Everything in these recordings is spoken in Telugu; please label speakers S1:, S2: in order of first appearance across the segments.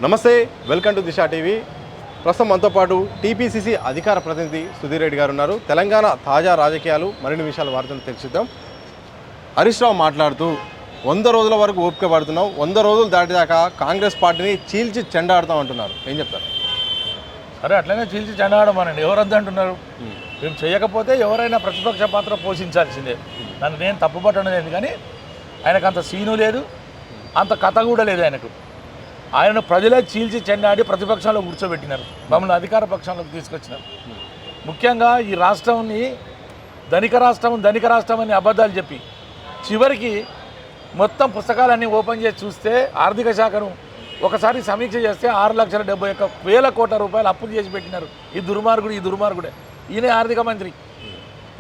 S1: నమస్తే, వెల్కమ్ టు దిశా టీవీ. ప్రస్తుతం మనతో పాటు టీపీసీసీ అధికార ప్రతినిధి సుధీర్ రెడ్డి గారు ఉన్నారు. తెలంగాణ తాజా రాజకీయాలు మరిన్ని విషయాల వార్తలు తెలుసుద్దాం. హరీష్ రావు మాట్లాడుతూ 100 రోజుల వరకు ఓపిక పడుతున్నాం, 100 రోజులు దాటిదాకా కాంగ్రెస్ పార్టీని చీల్చి చెండాడుతాం అంటున్నారు. ఏం చెప్తారు?
S2: సరే, అట్లనే చీల్చి చెండాడమనండి. ఎవరొద్దు అంటున్నారు? మేము చేయకపోతే ఎవరైనా ప్రతిపక్ష పాత్ర పోషించాల్సిందే. నన్ను నేను తప్పుపట్టడం లేదు, కానీ ఆయనకు అంత సీను లేదు, అంత కథ కూడా లేదు ఆయనకు. ఆయనను ప్రజలే చీల్చి చెండాడి ప్రతిపక్షంలో కూర్చోబెట్టినారు, మమ్మల్ని అధికార పక్షంలోకి తీసుకొచ్చినారు. ముఖ్యంగా ఈ రాష్ట్రాన్ని ధనిక రాష్ట్రం అని అబద్ధాలు చెప్పి చివరికి మొత్తం పుస్తకాలన్నీ ఓపెన్ చేసి చూస్తే ఆర్థిక శాఖను ఒకసారి సమీక్ష చేస్తే 6,71,000 కోట్ల రూపాయలు అప్పులు చేసి పెట్టినారు. ఈ దుర్మార్గుడే. ఈయనే ఆర్థిక మంత్రి,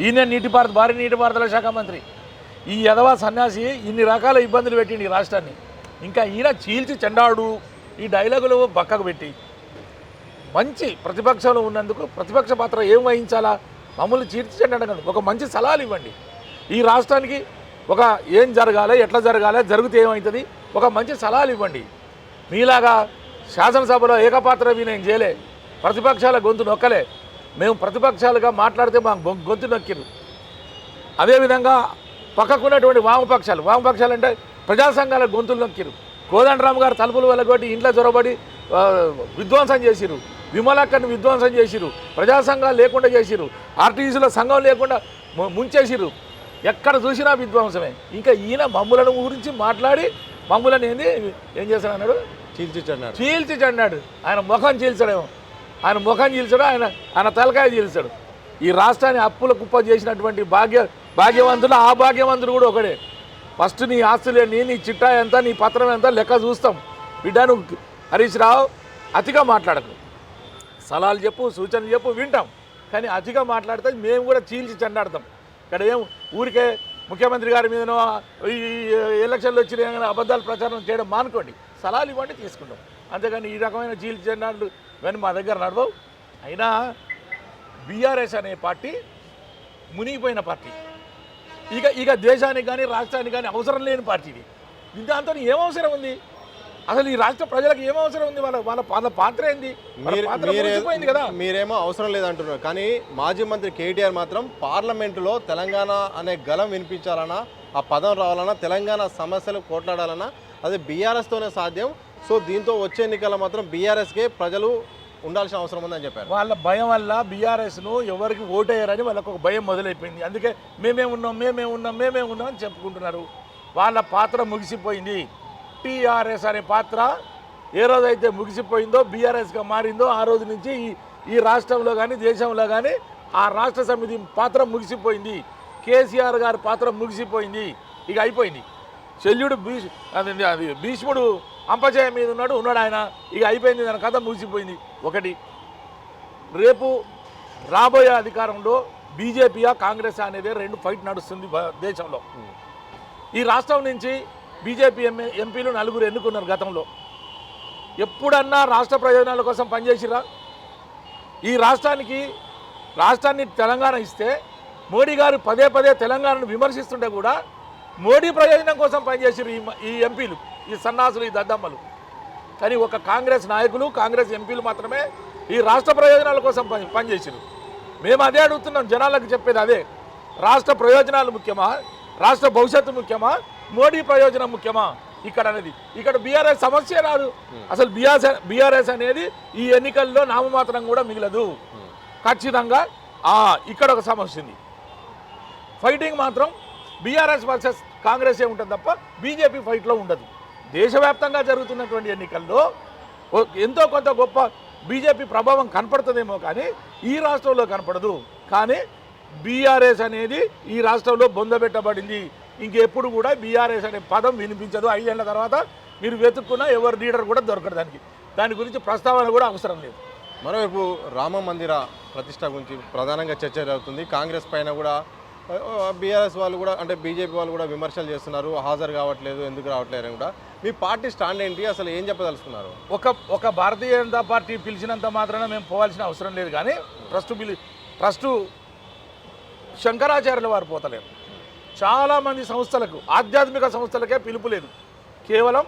S2: ఈయనే భారీ నీటిపారుదల శాఖ మంత్రి. ఈ యదవా సన్యాసి ఇన్ని రకాల ఇబ్బందులు పెట్టింది ఈ రాష్ట్రాన్ని. ఇంకా ఈయన చీల్చి చెండాడు ఈ డైలాగులు పక్కకు పెట్టి మంచి ప్రతిపక్షంలో ఉన్నందుకు ప్రతిపక్ష పాత్ర ఏం వహించాలా, మమ్మల్ని చీల్చి చెండాడు కాదు, ఒక మంచి సలహాలు ఇవ్వండి. ఈ రాష్ట్రానికి ఒక ఏం జరగాలి, ఎట్లా జరగాలి, జరిగితే ఏమవుతుంది, ఒక మంచి సలహాలు ఇవ్వండి. మీలాగా శాసనసభలో ఏకపాత్ర వినయం చేయలే, ప్రతిపక్షాల గొంతు నొక్కలే. మేము ప్రతిపక్షాలుగా మాట్లాడితే మా గొంతు నొక్కిరు. అదేవిధంగా పక్కకున్నటువంటి వామపక్షాలు అంటే ప్రజా సంఘాల గొంతులు నొక్కిరు. కోదండరామ్ గారు తలుపులు వెళ్ళగొట్టి ఇంట్లో చొరబడి విధ్వంసం చేసిరు, విమలక్కని విధ్వంసం చేసిరు, ప్రజా సంఘాలు లేకుండా చేసిరు, ఆర్టీసీలో సంఘం లేకుండా ముంచేసిరు. ఎక్కడ చూసినా విధ్వంసమే. ఇంకా ఈయన మమ్ములను గురించి మాట్లాడి మమ్ములను ఏం చేశాడు? చీల్చి చెన్నాడు. ఆయన ముఖం చీల్చడేమో, ఆయన తలకాయ చీల్చాడు. ఈ రాష్ట్రాన్ని అప్పుల కుప్ప చేసినటువంటి భాగ్యవంతులు ఆ భాగ్యవంతుడు కూడా ఒకడే. ఫస్ట్ నీ ఆస్తులేని, నీ చిట్టా ఎంత, నీ పత్రం ఎంత లెక్క చూస్తాం. బిడ్డ నువ్వు హరీష్ రావు అతిగా మాట్లాడకు, సలహాలు చెప్పు, సూచనలు చెప్పు, వింటాం. కానీ అతిగా మాట్లాడితే మేము కూడా చీల్చి చెండాడతాం. ఇక్కడ ఏం ఊరికే ముఖ్యమంత్రి గారి మీదనో ఈ ఎలక్షన్లు వచ్చిన అబద్ధాలు ప్రచారం చేయడం మానుకోండి, సలహాలు ఇవ్వండి, తీసుకుంటాం. అంతేగాని ఈ రకమైన చీల్చి చెండాడు కానీ మా దగ్గర నడవవు. అయినా బీఆర్ఎస్ అనే పార్టీ మునిగిపోయిన పార్టీ, ఇక దేశానికి కానీ రాష్ట్రానికి కానీ అవసరం లేని పార్టీ ఇది. దాంతో ఏం అవసరం ఉంది? అసలు ఈ రాష్ట్ర ప్రజలకు ఏం అవసరం ఉంది? వాళ్ళ పాత్ర ఏంది? కదా.
S1: మీరేమో అవసరం లేదంటున్నారు, కానీ మాజీ మంత్రి కేటీఆర్ మాత్రం పార్లమెంటులో తెలంగాణ అనే గలం వినిపించాలన్నా, ఆ పదం రావాలన్నా, తెలంగాణ సమస్యలు కొట్లాడాలన్నా అది బీఆర్ఎస్తోనే సాధ్యం. సో దీంతో వచ్చే ఎన్నికల మాత్రం బీఆర్ఎస్కే ప్రజలు ఉండాల్సిన అవసరం ఉందని చెప్పారు.
S2: వాళ్ళ భయం వల్ల బీఆర్ఎస్ను ఎవరికి ఓటేయరని వాళ్ళకు ఒక భయం మొదలైపోయింది. అందుకే మేమే ఉన్నాం అని చెప్పుకుంటున్నారు. వాళ్ళ పాత్ర ముగిసిపోయింది. టీఆర్ఎస్ అనే పాత్ర ఏ రోజైతే ముగిసిపోయిందో, బీఆర్ఎస్గా మారిందో, ఆ రోజు నుంచి ఈ రాష్ట్రంలో కానీ దేశంలో కానీ ఆ రాష్ట్ర సమితి పాత్ర ముగిసిపోయింది. కేసీఆర్ గారి పాత్ర ముగిసిపోయింది. ఇక అయిపోయింది. శల్యుడు భీష్ముడు అంపజయ మీద ఉన్నాడు ఆయన. ఇక అయిపోయింది, దాని కథ ముగిసిపోయింది. ఒకటి, రేపు రాబోయే అధికారంలో బీజేపీయా కాంగ్రెస్ అనేది 2 ఫైట్ నడుస్తుంది దేశంలో. ఈ రాష్ట్రం నుంచి బీజేపీ ఎంపీలు 4 ఎన్నుకున్నారు గతంలో. ఎప్పుడన్నా రాష్ట్ర ప్రయోజనాల కోసం పనిచేసిరా? ఈ రాష్ట్రాన్ని తెలంగాణ ఇస్తే మోడీ గారు పదే తెలంగాణను విమర్శిస్తుంటే కూడా మోడీ ప్రయోజనం కోసం పనిచేసారు ఈ ఎంపీలు, ఈ సన్నాసులు, ఈ దద్దమ్మలు. కానీ ఒక కాంగ్రెస్ నాయకులు, కాంగ్రెస్ ఎంపీలు మాత్రమే ఈ రాష్ట్ర ప్రయోజనాల కోసం పనిచేసారు. మేము అదే అడుగుతున్నాం, జనాలకు చెప్పేది అదే. రాష్ట్ర ప్రయోజనాలు ముఖ్యమా, రాష్ట్ర భవిష్యత్తు ముఖ్యమా, మోడీ ప్రయోజనం ముఖ్యమా ఇక్కడ బీఆర్ఎస్ సమస్య రాదు. అసలు బీఆర్ఎస్ అనేది ఈ ఎన్నికల్లో నామమాత్రం కూడా మిగలదు. ఖచ్చితంగా ఇక్కడ ఒక సమస్య ఉంది. ఫైటింగ్ మాత్రం బీఆర్ఎస్ వర్సెస్ కాంగ్రెస్ ఉంటుంది తప్ప బీజేపీ ఫైట్లో ఉండదు. దేశవ్యాప్తంగా జరుగుతున్నటువంటి ఎన్నికల్లో ఎంతో కొంత గొప్ప బీజేపీ ప్రభావం కనపడుతుందేమో, కానీ ఈ రాష్ట్రంలో కనపడదు. కానీ బీఆర్ఎస్ అనేది ఈ రాష్ట్రంలో బొందబెట్టబడింది. ఇంకెప్పుడు కూడా బీఆర్ఎస్ అనే పదం వినిపించదు. 5 ఏళ్ల తర్వాత మీరు వెతుక్కున్నా ఎవరు లీడర్ కూడా దొరకడు. దాని గురించి ప్రస్తావన కూడా అవసరం లేదు.
S1: మరోవైపు రామ మందిర ప్రతిష్ట గురించి ప్రధానంగా చర్చ జరుగుతుంది. కాంగ్రెస్ పైన కూడా బీఆర్ఎస్ వాళ్ళు కూడా, అంటే బీజేపీ వాళ్ళు కూడా విమర్శలు చేస్తున్నారు, హాజరు కావట్లేదు, ఎందుకు రావట్లేదు అని కూడా. మీ పార్టీ స్టాండ్ ఏంటి, అసలు ఏం చెప్పదలుచుకున్నారు?
S2: ఒక భారతీయ జనతా పార్టీ పిలిచినంత మాత్రాన మేము పోవాల్సిన అవసరం లేదు. కానీ ట్రస్టు శంకరాచార్యుల వారు పోతలేరు. చాలామంది సంస్థలకు, ఆధ్యాత్మిక సంస్థలకే పిలుపు లేదు. కేవలం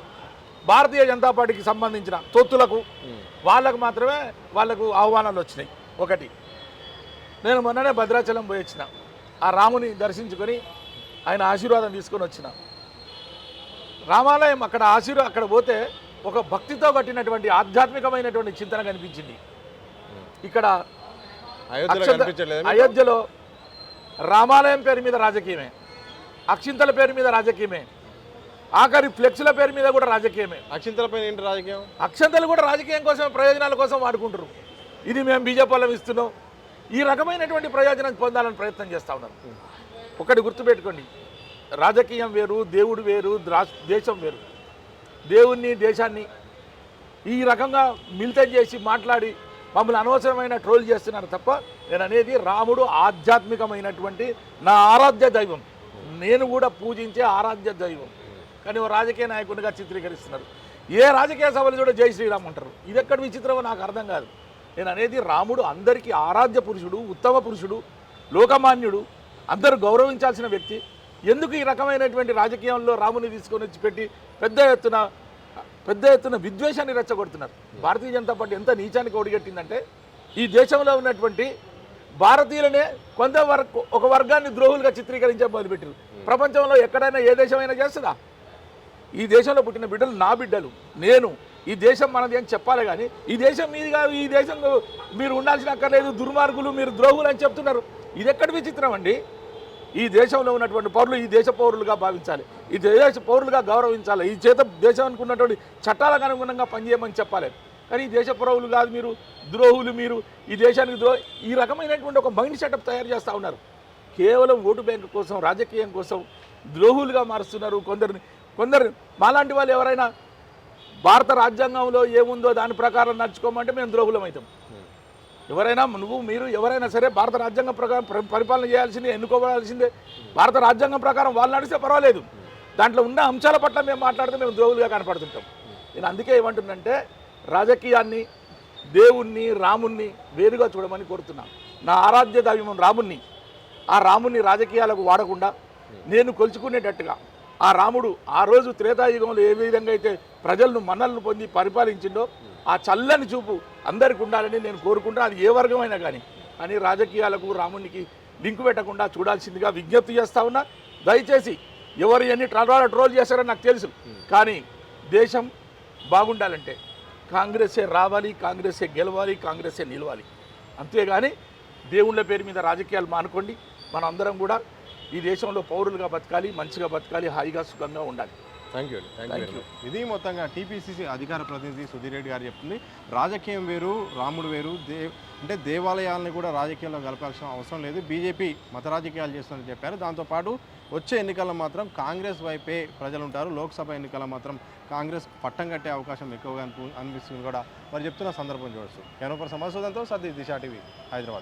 S2: భారతీయ జనతా పార్టీకి సంబంధించిన తొత్తులకు వాళ్ళకు మాత్రమే వాళ్ళకు ఆహ్వానాలు వచ్చినాయి. ఒకటి, నేను మొన్ననే భద్రాచలం పోయి వచ్చిన, ఆ రాముని దర్శించుకొని ఆయన ఆశీర్వాదం తీసుకొని వచ్చిన. రామాలయం అక్కడ పోతే ఒక భక్తితో కట్టినటువంటి ఆధ్యాత్మికమైనటువంటి చింతన కనిపించింది. ఇక్కడ అయోధ్యలో రామాలయం పేరు మీద రాజకీయమే, అక్షింతల పేరు మీద రాజకీయమే, ఆఖరి ఫ్లెక్స్ల పేరు మీద కూడా రాజకీయమే.
S1: అక్షింతల పైన ఏంటి రాజకీయం?
S2: అక్షంతలు కూడా రాజకీయం కోసం, ప్రయోజనాల కోసం వాడుకుంటారు. ఇది మేము బీజేపీ వాళ్ళం ఇస్తున్నాం, ఈ రకమైనటువంటి ప్రయోజనం పొందాలని ప్రయత్నం చేస్తూ ఉన్నారు. ఒకటి గుర్తుపెట్టుకోండి, రాజకీయం వేరు, దేవుడు వేరు, దేశం వేరు. దేవుణ్ణి దేశాన్ని ఈ రకంగా మిళితం చేసి మాట్లాడి మమ్మల్ని అనవసరమైన ట్రోల్ చేస్తున్నారు తప్ప, నేను అనేది రాముడు ఆధ్యాత్మికమైనటువంటి నా ఆరాధ్య దైవం, నేను కూడా పూజించే ఆరాధ్య దైవం. కానీ ఓ రాజకీయ నాయకుడిగా చిత్రీకరిస్తున్నారు. ఏ రాజకీయ సభలు కూడా జై శ్రీరామ్ అంటారు. ఇది ఎక్కడ విచిత్రమో నాకు అర్థం కాదు. నేను అనేది రాముడు అందరికీ ఆరాధ్య పురుషుడు, ఉత్తమ పురుషుడు, లోకమాన్యుడు, అందరూ గౌరవించాల్సిన వ్యక్తి. ఎందుకు ఈ రకమైనటువంటి రాజకీయంలో రాముని తీసుకొని వచ్చి పెట్టి పెద్ద ఎత్తున విద్వేషాన్ని రెచ్చగొడుతున్నారు? భారతీయ జనతా పార్టీ ఎంత నీచానికి ఒడిగట్టిందంటే, ఈ దేశంలో ఉన్నటువంటి భారతీయులనే ఒక వర్గాన్ని ద్రోహులుగా చిత్రీకరించే మొదలుపెట్టారు. ప్రపంచంలో ఎక్కడైనా ఏ దేశమైనా చేస్తుందా? ఈ దేశంలో పుట్టిన బిడ్డలు నా బిడ్డలు, ఈ దేశం మనది అని చెప్పాలి. కానీ ఈ దేశం మీది కాదు, ఈ దేశంలో మీరు ఉండాల్సిన అక్కర్లేదు, దుర్మార్గులు, మీరు ద్రోహులు అని చెప్తున్నారు. ఇది ఎక్కడ విచిత్రం అండి? ఈ దేశంలో ఉన్నటువంటి పౌరులు ఈ దేశ పౌరులుగా భావించాలి, ఈ దేశ పౌరులుగా గౌరవించాలి, ఈ దేశానికి ఉన్నటువంటి చట్టాలకు అనుగుణంగా పనిచేయమని చెప్పాలి. కానీ ఈ దేశ పౌరులు కాదు, మీరు ద్రోహులు, మీరు ఈ దేశానికి ఈ రకమైనటువంటి ఒక మైండ్ సెటప్ తయారు చేస్తూ ఉన్నారు. కేవలం ఓటు బ్యాంకు కోసం, రాజకీయం కోసం ద్రోహులుగా మారుస్తున్నారు. కొందరు మాలాంటి వాళ్ళు ఎవరైనా భారత రాజ్యాంగంలో ఏముందో దాని ప్రకారం నడుచుకోమంటే మేము ద్రోహులం అవుతాం. ఎవరైనా మీరు ఎవరైనా సరే భారత రాజ్యాంగం ప్రకారం పరిపాలన చేయాల్సిందే, ఎన్నుకోవాల్సిందే. భారత రాజ్యాంగం ప్రకారం వాళ్ళు నడిస్తే పర్వాలేదు, దాంట్లో ఉన్న అంశాల పట్ల మేము మాట్లాడితే మేము ద్రోహులుగా కనపడుతుంటాం. నేను అందుకే ఏమంటున్నంటే, రాజకీయాన్ని, దేవుణ్ణి, రాముణ్ణి వేరుగా చూడమని కోరుతున్నాను. నా ఆరాధ్య దైవం రాముణ్ణి, ఆ రాముణ్ణి రాజకీయాలకు వాడకుండా నేను కొలుచుకునేటట్టుగా, ఆ రాముడు ఆ రోజు త్రేతాయుగంలో ఏ విధంగా అయితే ప్రజలను మన్నలను పొంది పరిపాలించిండో ఆ చల్లని చూపు అందరికి ఉండాలని నేను కోరుకుంటా. అది ఏ వర్గమైనా కానీ రాజకీయాలకు రామునికి లింకు పెట్టకుండా చూడాల్సిందిగా విజ్ఞప్తి చేస్తా ఉన్నా. దయచేసి ఎవరు ఎన్ని ట్రోల్ చేస్తారని నాకు తెలుసు, కానీ దేశం బాగుండాలంటే కాంగ్రెసే రావాలి, కాంగ్రెసే గెలవాలి, కాంగ్రెసే నిలవాలి. అంతేగాని దేవుళ్ళ పేరు మీద రాజకీయాలు మానుకోండి. మనం అందరం కూడా ఈ దేశంలో పౌరులుగా బతకాలి, మంచిగా బతకాలి, హాయిగా సుఖంగా ఉండాలి.
S1: Thank you. ఇది మొత్తంగా టీపీసీసీ అధికార ప్రతినిధి సుధీర్ రెడ్డి గారు చెప్తుంది. రాజకీయం వేరు, రాముడు వేరు. అంటే దేవాలయాలను కూడా రాజకీయాల్లో కలపాల్సిన అవసరం లేదు, బీజేపీ మత రాజకీయాలు చేస్తుందని చెప్పారు. దాంతోపాటు వచ్చే ఎన్నికల్లో మాత్రం కాంగ్రెస్ వైపే ప్రజలు ఉంటారు, లోక్సభ ఎన్నికల్లో మాత్రం కాంగ్రెస్ పట్టం కట్టే అవకాశం ఎక్కువగా అనిపిస్తుంది కూడా మరి చెప్తున్న సందర్భం చూడొచ్చు. కెనోపర్ సమాజంతో సతీష్, దిశా టీవీ, హైదరాబాద్.